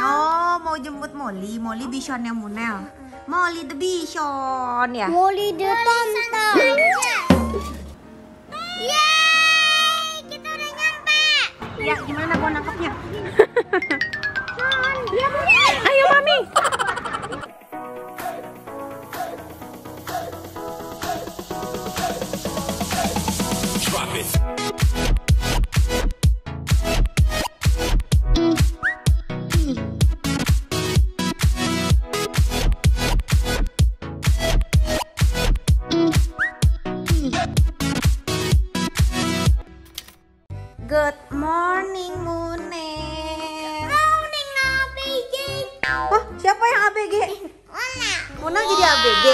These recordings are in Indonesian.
Oh, mau jemput Molly. Molly Bishonnya Munel. Molly the Bishon ya. Molly the Tonton. Yeay, kita udah nyampe. Ya, gimana gua nangkepnya? Ayo, Mami. Drop it. Good morning, Munel. Morning, ABG. Wah, siapa yang ABG? Munel jadi ABG.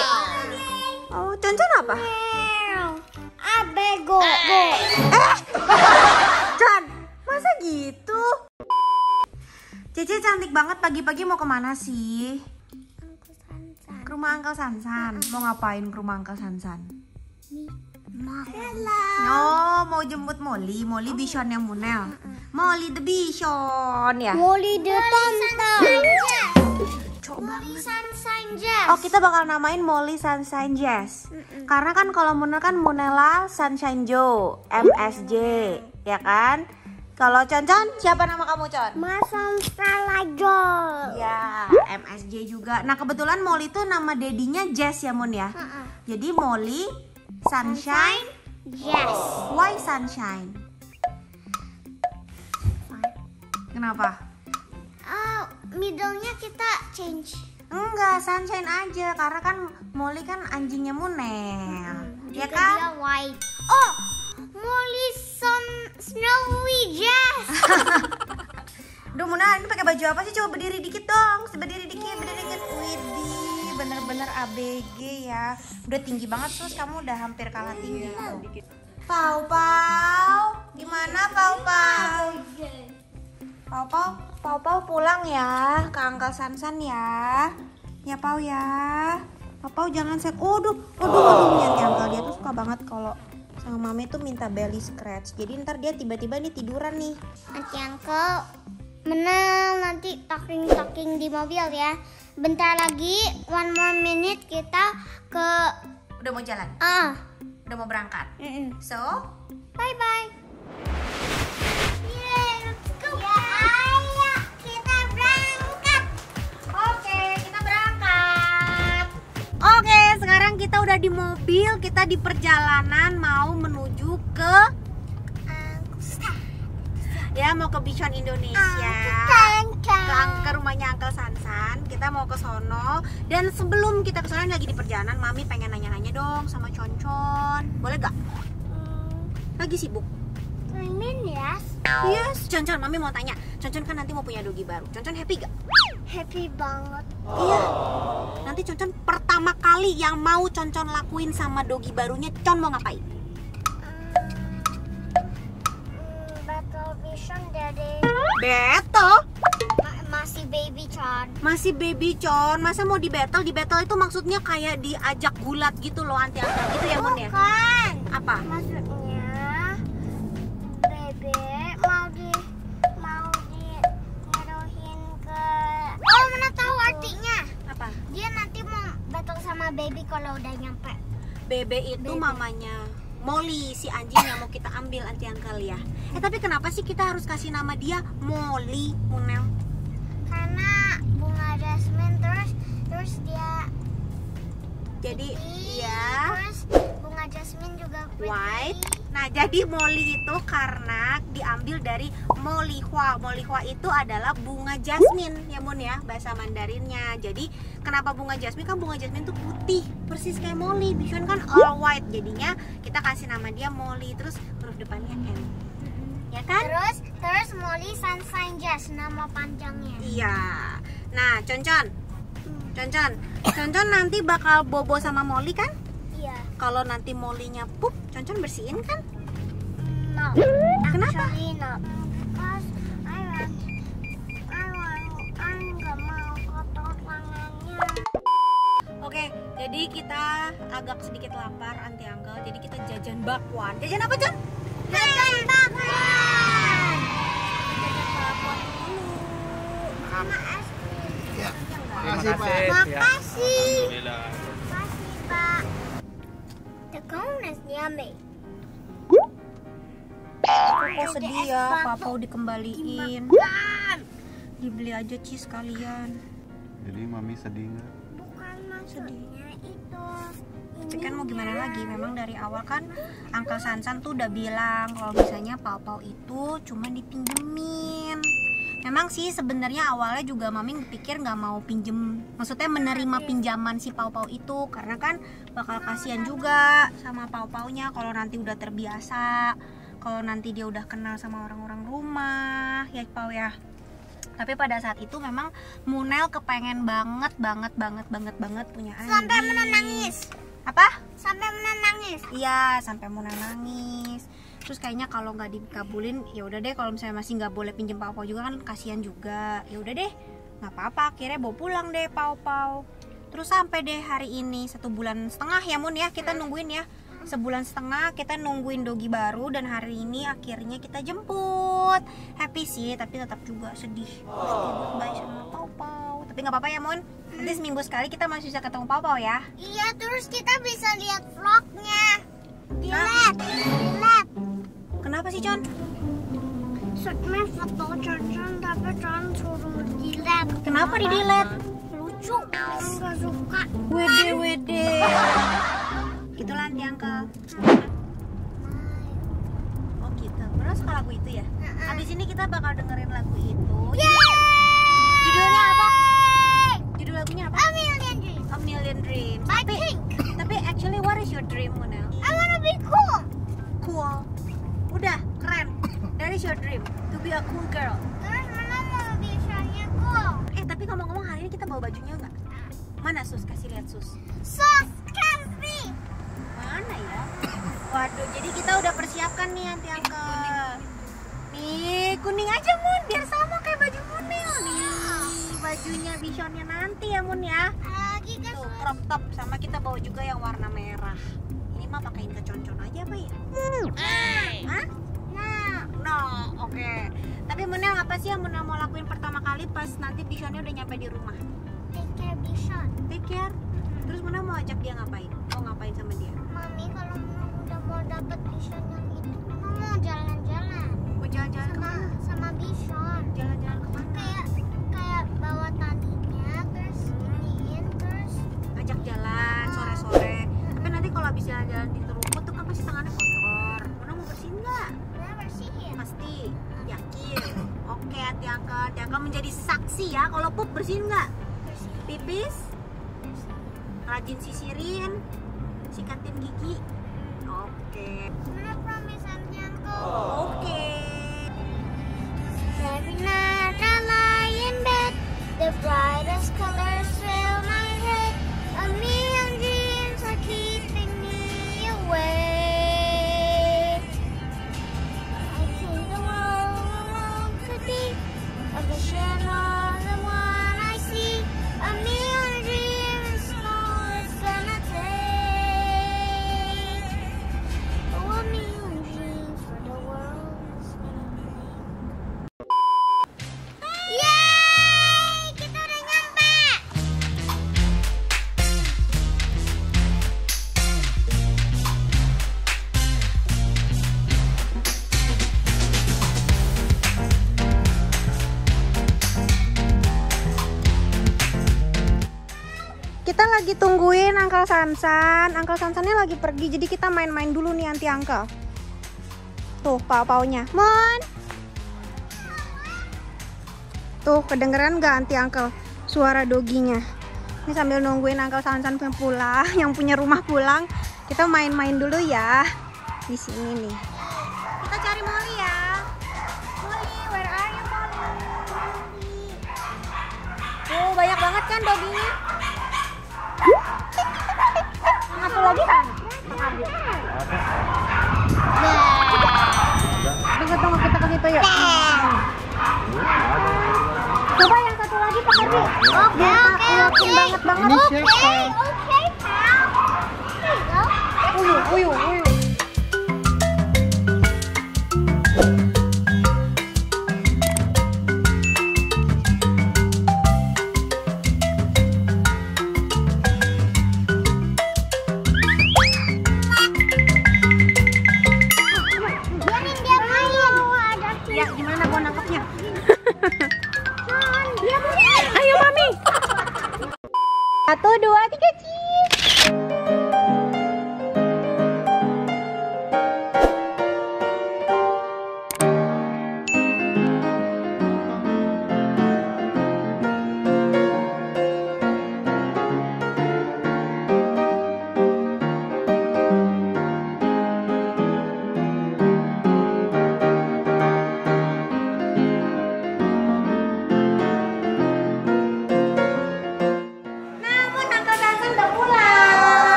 Oh, Concon apa? Abego. Con, masa gitu? Cece cantik banget, pagi-pagi mau kemana sih? Ke rumah Uncle Sansan. Mau ngapain ke rumah Uncle Sansan? Oh, mau jemput Molly. Molly Bishonnya Munel. Molly the Bishon ya. Molly the Tonton. Coba. Molly Sunshine Jazz. Oh, kita bakal namain Molly Sunshine Jazz. Karena kan kalau Munel kan Munela Sunshine Joe, MSJ, ya kan? Kalau Concon, siapa nama kamu, Con? Masang Salajol. Ya, MSJ juga. Nah, kebetulan Molly itu nama dedinya Jazz ya, Mun ya. Jadi Molly Sunshine Jazz. Why Sunshine? Kenapa? Oh, middle-nya kita change. Enggak, Sunshine aja. Karena kan Molly kan anjingnya Munel. Ya Juga kan? dia white. Oh, Molly Snowy Jazz. Duh, Munel, ini pakai baju apa sih? Coba berdiri dikit dong. Berdiri dikit. Widih, bener-bener ABG ya. Udah tinggi banget, terus kamu udah hampir kalah tinggi tuh. Pau, gimana Pau? Pau pulang ya ke Uncle Sansan ya. Ya Pau ya. Pau jangan aduh niat Uncle, dia tuh suka banget kalau sama Mami tuh minta belly scratch. Jadi ntar dia tiba-tiba nih tiduran nih. Nanti Uncle menang, nanti talking di mobil ya. Bentar lagi, one more minute kita ke Udah mau jalan? Udah mau berangkat? So, bye-bye. Yeay, let's go. Ya, ayo kita berangkat. Oke, kita berangkat. Oke, sekarang kita udah di mobil. Kita di perjalanan mau menuju ke mau ke Bishon Indonesia. Ke rumahnya Uncle Sansan. Kita mau ke sono. Dan sebelum kita ke sono lagi di perjalanan, Mami pengen nanya-nanya dong sama Concon. Boleh gak? Lagi sibuk? Yes. Concon, Mami mau tanya. Concon kan nanti mau punya dogi baru. Concon happy gak? Happy banget. Iya. Nanti Concon pertama kali yang mau Concon lakuin sama dogi barunya, Con mau ngapain? Battle Vision dari Battle? masih baby Con. Masih baby Con. Masa mau di battle? Di battle itu maksudnya kayak diajak gulat gitu loh, anti-anti gitu ya, Mun ya? Bukan. Apa? Maksudnya bebe mau ngerohin ke. Oh, mana tahu artinya. Apa? Dia nanti mau battle sama baby kalau udah nyampe. Bebe itu mamanya Molly, si anjing yang mau kita ambil anti-uncle ya. Tapi kenapa sih kita harus kasih nama dia Molly, Munel? Karena bunga jasmine terus dia Jadi putih, ya terus bunga jasmine juga putih. white. Nah, jadi Molly itu karena diambil dari Molihua. Molihua itu adalah bunga jasmine ya, Mun ya, bahasa Mandarinnya. Jadi kenapa bunga jasmine? Kan bunga jasmine itu putih, persis kayak Molly. Bishon kan all white. Jadinya kita kasih nama dia Molly, terus huruf depannya M. Ya kan? Terus Molly Sunshine Jazz nama panjangnya. Iya. Nah, Concon nanti bakal bobo sama Molly kan? Iya. Kalau nanti Molly-nya pup, Concon bersihin kan? No. Kenapa? Actually not. Because I nggak mau kotor tangannya. Oke, jadi kita agak sedikit lapar, anti uncle. Jadi kita jajan bakwan. Jajan apa, Con? Jajan bakwan. Jajan bakwan dulu. sama es krim. Ya. Terima Makasih, Pak. kasih. Makasih. Alhamdulillah. Makasih, Pak. The cone is yummy. Kok sedih ya, Papa dikembaliin. Dibeli aja cheese kalian. Jadi Mami sedih nggak? Bukan maksudnya itu. Tapi kan mau gimana lagi, memang dari awal kan Uncle Sansan tuh udah bilang kalau misalnya Pau-Pau itu cuma dipinjemin. Memang sih sebenarnya awalnya juga Mami pikir nggak mau pinjem, maksudnya menerima pinjaman si Pau-Pau itu, karena kan bakal kasihan juga sama Pau-Paunya kalau nanti udah terbiasa, kalau nanti dia udah kenal sama orang-orang rumah, ya Pau ya. Tapi pada saat itu memang Munel kepengen banget punya adik. Sampai menangis. Apa? Sampai menangis. Iya, sampai Munel nangis. Terus kayaknya kalau nggak dikabulin, ya udah deh, kalau misalnya masih nggak boleh pinjem Pau-Pau juga kan kasihan juga. Ya udah deh, nggak apa-apa. Akhirnya bawa pulang deh Pau-Pau. Terus sampai deh hari ini 1,5 bulan ya Mun ya, kita nungguin ya. 1,5 bulan kita nungguin dogi baru, dan hari ini akhirnya kita jemput. Happy sih, tapi tetap juga sedih. Goodbye sama Pau-Pau. Tapi nggak apa-apa ya Mun. Nanti seminggu sekali kita masih bisa ketemu Pau-Pau ya. Iya, terus kita bisa lihat vlognya. Di Hah? lab. Kenapa sih Con? Sebenarnya foto Con tapi Con suruh di lab. Kenapa di delete? Lucu. Con nggak suka. Wede. Itulah nanti Uncle. Oh gitu. Terus kalau lagu itu ya. Habis ini kita bakal dengerin lagu itu. Judulnya apa? Judul lagunya apa? A Million Dreams. A Million Dreams. By Pink. Tapi actually what is your dream, Munel? I wanna be cool. Cool. Udah, keren. That is your dream, to be a cool girl. Terus mana mau bisanya cool? Tapi ngomong-ngomong hari ini kita bawa bajunya nggak? Mana Sus? Kasih lihat Sus. Sus, cantik. Mana ya? Waduh, jadi kita udah persiapkan nih nanti Uncle. Nih, kuning aja Mun, biar sama kayak baju Munel nih. Bajunya Bishonnya nanti ya Mun ya. Lagi kan Tuh, crop top, sama kita bawa juga yang warna merah. Ini mah pakein ke concon aja apa ya? Hah? No, oke. Tapi Munel apa sih yang Munel mau lakuin pertama kali pas nanti Bishonnya udah nyampe di rumah? take care Bishon. Take care. Terus Munel mau ajak dia ngapain? Mau ngapain sama dia? Mami kalau udah mau dapet Bishon yang itu, Mama mau jalan-jalan Mau jalan-jalan sama kemana? sama Bishon. Jalan-jalan kemana? Kayak bawa tadinya terus iniin terus Ajak jalan sore-sore. Tapi nanti kalau habis jalan-jalan di rumput tuh kan pasti tangannya kotor. Munel mau bersihin nggak? Mama bersihin. Pasti. Yakin? Oke, hati Uncle menjadi saksi ya. Kalau pup bersihin nggak? Pipis? Rajin sisirin, sikatin gigi. Oke. Mana promise Uncle? Oke. Every night I lie in bed, the brightest colors fill my head. A million dreams are keeping me awake. I think the world could be a vision of the one I see. A million dreams, all it's gonna take. Oh, a million dreams for the world's gonna make. Yeay, kita udah nyampe. Kita lagi tungguin Uncle Sansan. Uncle Sansannya lagi pergi, jadi kita main-main dulu nih anti Uncle. Tuh Pau-Paunya. Mon. Tuh kedengeran nggak anti Uncle suara doginya? Ini sambil nungguin Uncle Sansan pulang, yang punya rumah pulang, kita main-main dulu ya di sini nih. Kita cari Molly ya. Molly, where are you Molly? Tuh banyak banget kan doginya. Satu lagi kan? Tunggu kita ke situ yuk. Coba yang satu lagi Pak Kardi. Oke. Banget banget. Oke, pal. Uyu. 1, 2, 3, cheese.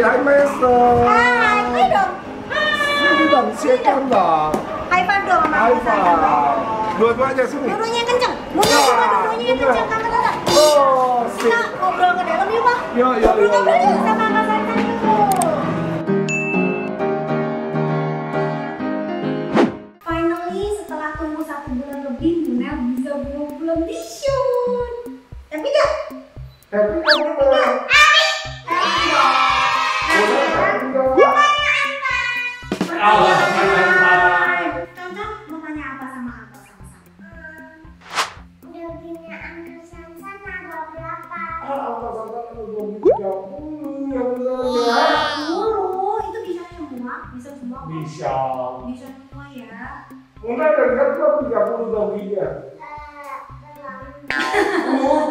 Hai Master. Hai, hai dong. Ini dong, siapkan dong. High five dong sama Hai aku. Pak. Dua-duanya sini. Dua-duanya yang kenceng. Mudah coba dua-duanya yang kenceng. Kamu tata. Oh, Kita sip. ngobrol ke dalam yuk, Pak. Yo, yo, yo, Ngobrol yo. yuk sama Kak Sansan yuk. Finally, setelah tunggu 1 bulan lebih, Muna bisa bulan Bishun. Tapi enggak? Happy birthday. Contoh mau tanya apa sama Uncle Sansan? Udah punya Uncle Sansan tanggal berapa? Dulu itu bisa semua, bisa semua kok. Bisa semua ya. Udah dengar kok 30 doginya. Belum.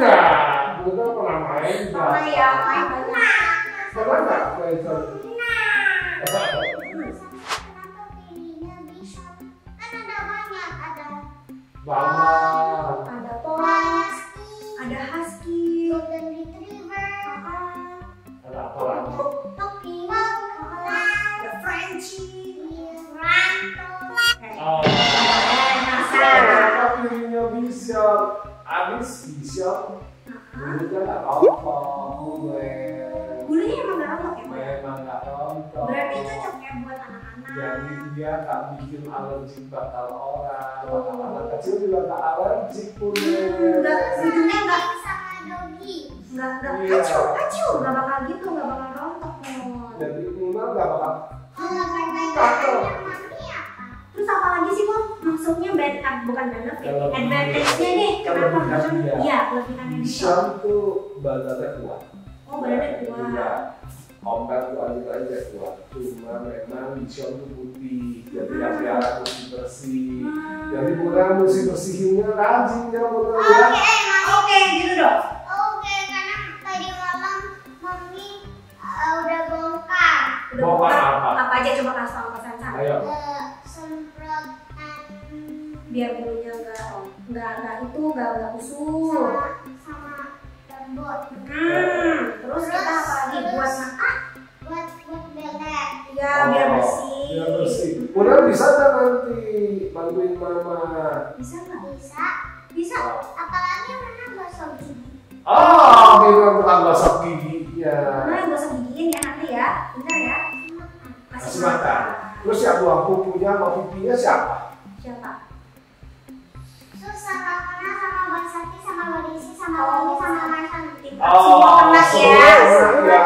Udah pernah main juga. Sama ya, main banyak. Pernah nggak main sama? Kenapa pilihnya Bishop? Kan ada banyak, ada Banget. Ada pos, Husky, ada husky, Golden Retriever, Ada apa lagi? Puppy Dog, ada Frenchie. Ranto. Oh. Kenapa pilihnya bisa? Abis bisa. Bulunya nggak rontok, Bulunya emang gak rontok ya, Pak? memang nggak rontok. Berarti cocok ya buat anak-anak. Jadi dia nggak bikin alergi bakal orang. Anak kecil juga nggak alergi punya. Enggak, hidungnya enggak Sama Doggy. Aciu, aciu, enggak bakal gitu, enggak bakal rontok Mon. Jadi Luna nggak bakal. Kalau perbedaan mami apa? Terus apa lagi sih, Mon? Maksudnya bukan benefit, Kelebihan. advantage-nya nih, kenapa Kelebihan Mon? dia. Iya, kelebihannya bisa. Bishon tuh badannya kuat. Oh, badannya kuat. Iya. Compare tuh aja kuat. Cuma memang Bishon tuh putih. Jadi yang biara mesti bersih. Jadi Luna mesti bersihinnya rajinnya Luna ya. Oke, gitu dong. Oke, karena tadi malam mami udah bongkar. Udah Bongkar buka. apa? Apa aja coba kasih tahu Mas Sansan. Ayo. Semprotan Biar bulunya enggak kusut. sama lembut. Terus kita apa lagi buat makan? Buat bebek. Ya, biar bersih. Biar bersih. Luna bisa nggak nanti bantuin mama? Bisa nggak? Bisa. Bisa. Apalagi mana gosok gigi. Oh, bilang tukang gosok giginya. Nah, gosok gigiin ya nanti ya. Bentar ya. Kasih makan. Terus yang buang pupunya sama pipinya siapa? Siapa? Terus sama Kona, sama Bang Sakti, sama Lodisi, sama Loli, sama Marsan. Semua kena ya. Semua ya.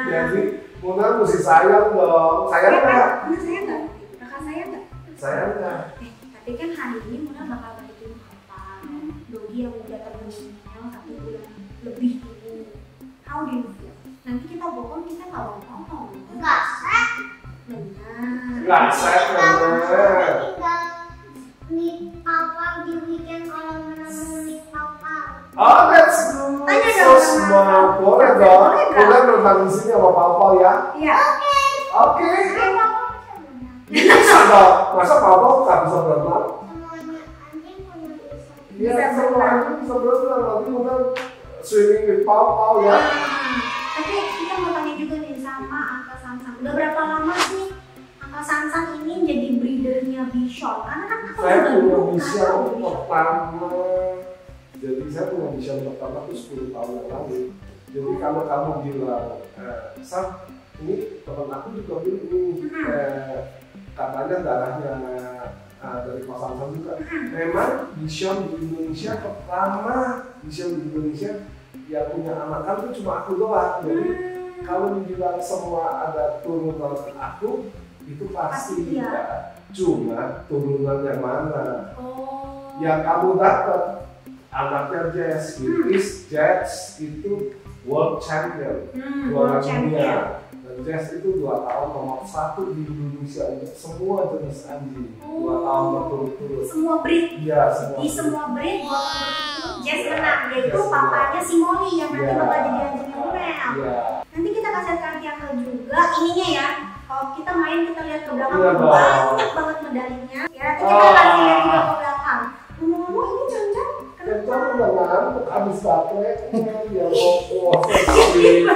Jadi Muna mesti sayang dong. Sayang nggak? Muna sayang nggak? Kakak sayang nggak? Sayang nggak? Tapi kan hari ini Muna bakal balikin apa? Dogi yang udah termenal 1 bulan lebih ini. How do you feel? Nanti kita bohong kita nggak bohong. Enggak, Benar. Nggak sayang Kamu bener. tinggal meet papa di weekend kalau menemukan meet papa. Oh, that's good. Tanya So dong. smart. Boleh dong. Boleh nggak? Muna berenang di sini sama papa ya. Iya. Oke. Kan papa bisa berenang. Bisa dong. Masa papa nggak bisa berenang? Semuanya anjing punya bisa. Iya, Bisa semua berenang. anjing bisa berenang. Nanti Muna swimming with papa ya. Tapi kita mau tanya juga nih sama Uncle Sansan. Udah berapa lama sih Uncle Sansan ini jadi breedernya Bishon? Karena kan aku Saya juga punya dulu mission nggak tahu Bishon. pertama. Jadi saya punya mission pertama tuh 10 tahun yang lalu. Jadi kalau kamu bilang, Sam, ini teman aku juga bilang ini katanya darahnya dari Pasangan juga. Memang mission di Indonesia pertama, mission di Indonesia yang punya anak kan tuh cuma aku doang. Jadi kalau dibilang semua ada turunan aku, itu pasti Pasti iya. tidak. Cuma turunan yang mana? Oh. Yang kamu dapat anaknya Jazz, Jazz itu world champion, world juara dunia. Dan Jazz itu 2 tahun nomor 1 di Indonesia untuk semua jenis anjing. 2 tahun berturut-turut. Semua breed. Iya, semua. Di semua breed Jazz menang. Yaitu papanya si Molly yang nanti bakal jadi anjing yang menang. Nanti kita kasih lihat kaki Uncle juga ininya ya. Kalau kita main kita lihat ke belakang banyak banget medalinya. Ya nanti kita kasih lihat juga ke belakang. Ngomong-ngomong ini Chan-Chan Kenapa udah ngantuk abis baterai ya kok sekali.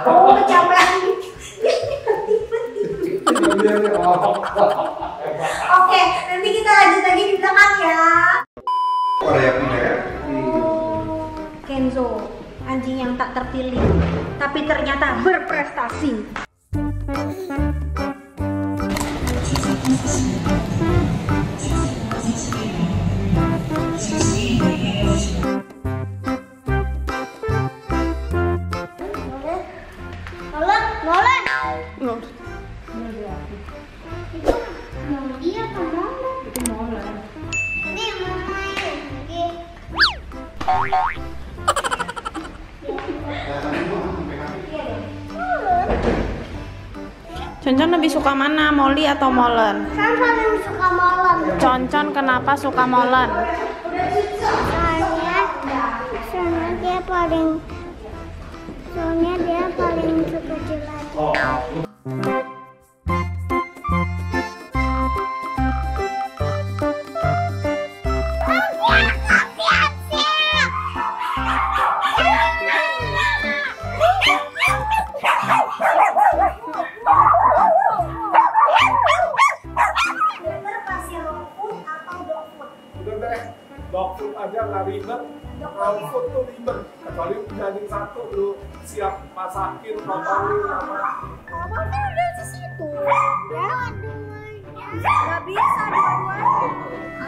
Oh kecapean. Oke, nanti kita lanjut lagi di belakang ya. Ada yang punya ya? Kenzo, anjing yang tak terpilih, tapi ternyata berprestasi. Nolan. Itu mau dia apa Nolan? Itu Nolan. Ini mau main. Concon lebih suka mana, Molly atau Molen? Saya paling suka Molen. Concon kenapa suka Molen? Soalnya dia paling suka jelas. Dog food aja nggak ribet, raw food tuh ribet. Kecuali daging satu lu siap masakin, potongin apa. Apa udah di situ? Ya. Gak bisa dua-duanya.